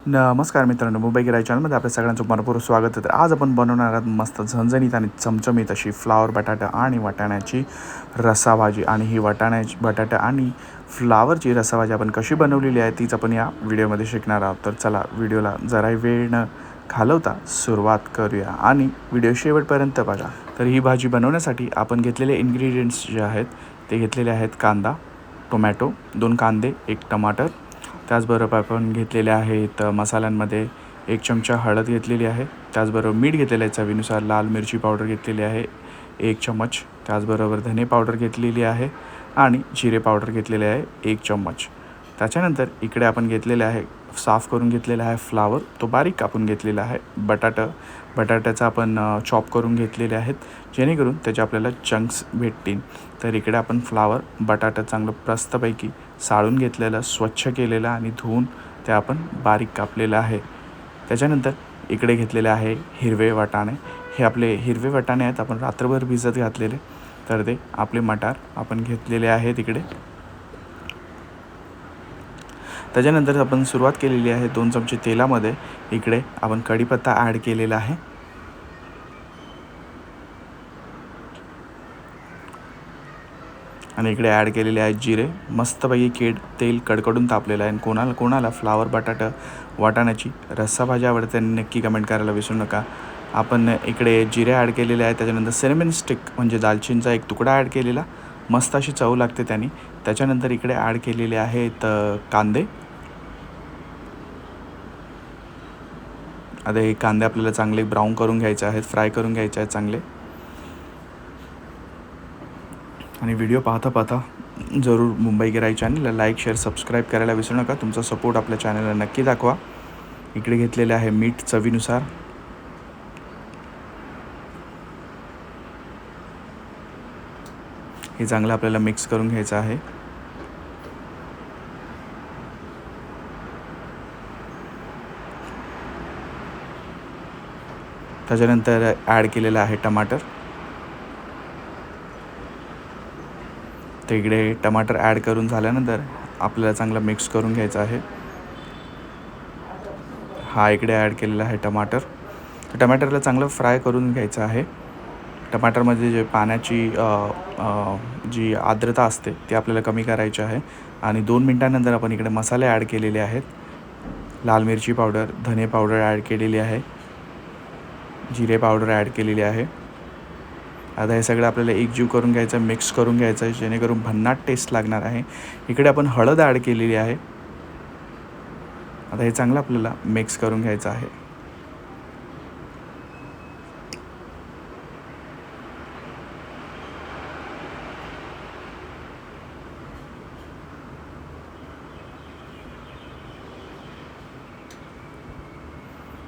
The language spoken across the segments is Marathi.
नमस्कार मित्रांनो, मुंबई गिराई चॅनलमध्ये आपल्या सगळ्यांचं मनपूर्वक स्वागत आहे. तर आज आपण बनवणार आहोत मस्त झणझणीत आणि चमचमीत अशी फ्लावर बटाटा आणि वाटाण्याची रस्साभाजी. आणि ही बटाटा आणि फ्लावरची रस्साभाजी आपण कशी बनवलेली आहे तीच आपण या व्हिडिओमध्ये शिकणार आहोत. तर चला, व्हिडिओला जराही वेळ न घालवता सुरुवात करूया आणि व्हिडिओ शेवटपर्यंत बघा. तर ही भाजी बनवण्यासाठी आपण घेतलेले इन्ग्रेडियंट्स जे आहेत ते घेतलेले आहेत: कांदा, टोमॅटो, 2 कांदे, 1 टमाटर. त्याचबरोबर आपण घेतलेले आहेत मसाल्यांमध्ये 1 चमचा हळद घेतलेली आहे. त्याचबरोबर मीठ घेतलेलं आहे चवीनुसार. लाल मिरची पावडर घेतलेली आहे 1 चम्मच. त्याचबरोबर धने पावडर घेतलेली आहे आणि जिरे पावडर घेतलेले आहे 1 चम्मच. त्याच्यानंतर इकडे आपण घेतलेले आहे, साफ करून घेतलेला आहे फ्लावर, तो बारीक कापून घेतलेला आहे. बटाट्याचा आपण चॉप करून घेतलेले आहेत जेणेकरून त्याचे आपल्याला चंक्स भेटतील. तर इकडे आपण फ्लावर, बटाटा चांगलं प्रस्तपैकी साळून घेतलेलं, स्वच्छ केलेलं आणि धुवून ते आपण बारीक कापलेलं आहे. त्याच्यानंतर इकडे घेतलेले आहे हिरवे वाटाणे. हे आपले हिरवे वाटाणे आहेत, आपण रात्रभर भिजत घातलेले. तर ते आपले मटार आपण घेतलेले आहेत इकडे. त्याच्यानंतर आपण सुरुवात केलेली आहे 2 चमचे तेलामध्ये. इकडे आपण कढीपत्ता ॲड केलेला आहे. आणि इकडे ॲड केलेले आहेत जिरे. मस्तपैकी तेल कडकडून तापलेलं आहे. आणि कोणाला फ्लावर वाटाण्याची रस्साभाजी आवडते त्यांनी नक्की कमेंट करायला विसरू नका. आपण इकडे जिरे ॲड केलेले आहे. त्याच्यानंतर सिनेमन स्टिक म्हणजे दालचिनीचा 1 तुकडा ॲड केलेला, मस्त अशी चव लागते त्याने. त्याच्यानंतर इकडे ॲड केलेले आहेत कांदे. आता हे कांदे आपल्याला चांगले ब्राऊन करून घ्यायचे आहेत, फ्राय करून घ्यायचे आहेत चांगले. आणि व्हिडिओ पाहता जरूर मुंबई गिराई चॅनलला लाईक, शेअर, सबस्क्राईब करायला विसरू नका. तुमचा सपोर्ट आपल्या चॅनलला नक्की दाखवा. इकडे घेतलेले आहे मीठ चवीनुसार. हे चांगलं आपल्याला मिक्स करून घ्यायचं आहे. त्याच्यानंतर ॲड केलेलं आहे टमाटर. तर इकडे टमाटर ॲड करून झाल्यानंतर आपल्याला चांगलं मिक्स करून घ्यायचं आहे. हा इकडे ॲड केलेला आहे टमाटर. तर टमाटरला चांगलं फ्राय करून घ्यायचं आहे. टमाटरमध्ये जे पाण्याची जी आर्द्रता असते ती आपल्याला कमी करायची आहे. आणि 2 मिनटानंतर आपण इकडे मसाले ॲड केलेले आहेत. लाल मिरची पावडर, धने पावडर ॲड केलेली आहे, जिरे पावडर ॲड केलेली आहे. आता हे सगळं आपल्याला एकजीव करून घ्यायचं, मिक्स करून घ्यायचं आहे जेणेकरून भन्नाट टेस्ट लागणार आहे. इकडे आपण हळद ॲड केलेली आहे. आता हे चांगलं आपल्याला मिक्स करून घ्यायचं आहे.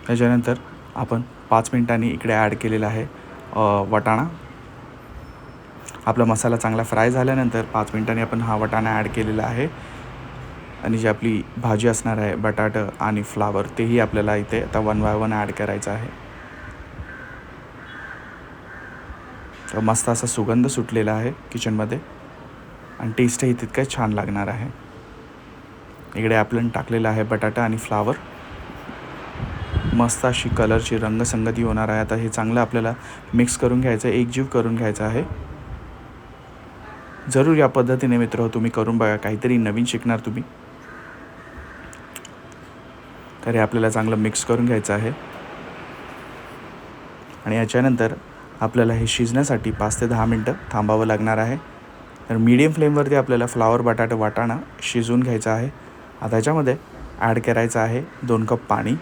त्याच्यानंतर आपण 5 मिनिटांनी इकडे ॲड केलेला आहे वाटाणा. आपला मसाला चांगला फ्राय झाल्यानंतर 5 मिनिटांनी आपण हा वाटाणा ॲड केलेला आहे. आणि जी आपली भाजी असणार आहे बटाटा आणि फ्लावर, तेही आपल्याला इथे आता 1 बाय 1 ॲड करायचं आहे. तर मस्त असा सुगंध सुटलेला आहे किचनमध्ये आणि टेस्टही तितकंच छान लागणार आहे. इकडे आपण टाकलेला आहे बटाटा आणि फ्लावर. मस्त अशी कलरची रंगसंगती होणार आहे. आता हे चांगलं आपल्याला मिक्स करून घ्यायचं आहे, एकजीव करून घ्यायचं आहे. जरूर या पद्धतीने मित्र तुम्ही करून बघा, काहीतरी नवीन शिकणार तुम्ही. तर हे आपल्याला चांगलं मिक्स करून घ्यायचं आहे. आणि याच्यानंतर आपल्याला हे शिजण्यासाठी 5 ते 10 मिनटं थांबावं लागणार आहे. तर मीडियम फ्लेमवरती आपल्याला फ्लावर वाटाणा शिजवून घ्यायचा आहे. आता याच्यामध्ये ॲड करायचं आहे 2 कप पाणी.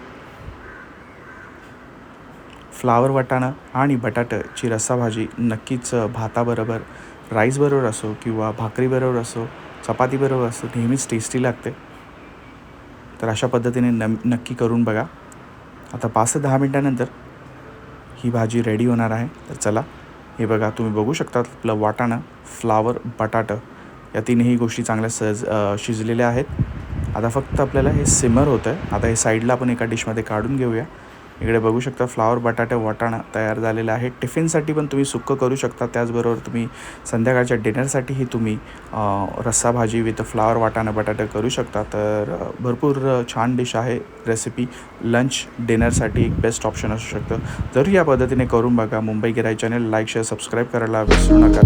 फ्लावर वाटाणा आणि बटाट्याची रस्साभाजी नक्कीच भाताबरोबर, राईसबरोबर असो किंवा भाकरीबरोबर असो, चपातीबरोबर असो, नेहमीच टेस्टी लागते. तर अशा पद्धतीने नक्की करून बघा. आता 5 ते 10 मिनटानंतर ही भाजी रेडी होणार आहे. तर चला, हे बघा, तुम्ही बघू शकता आपलं वाटाणा, फ्लावर, बटाटा या तिन्ही गोष्टी चांगल्या शिजलेल्या आहेत. आता फक्त आपल्याला हे सिमर होतं आहे. आता हे साईडला आपण एका डिशमध्ये काढून घेऊया. इकडे बघू शकता फ्लावर बटाटे वाटाणा तयार झालेला आहे. टिफिनसाठी पण तुम्ही सुक्कं करू शकता. त्याचबरोबर तुम्ही संध्याकाळच्या डिनरसाठीही तुम्ही रस्सा भाजी विथ फ्लावर वाटाणा बटाटे करू शकता. तर भरपूर छान डिश आहे. रेसिपी लंच डिनरसाठी एक बेस्ट ऑप्शन असू शकतं. जर या पद्धतीने करून बघा. मुंबई गिराई चॅनल लाईक शेअर सबस्क्राईब करायला विसरू नका.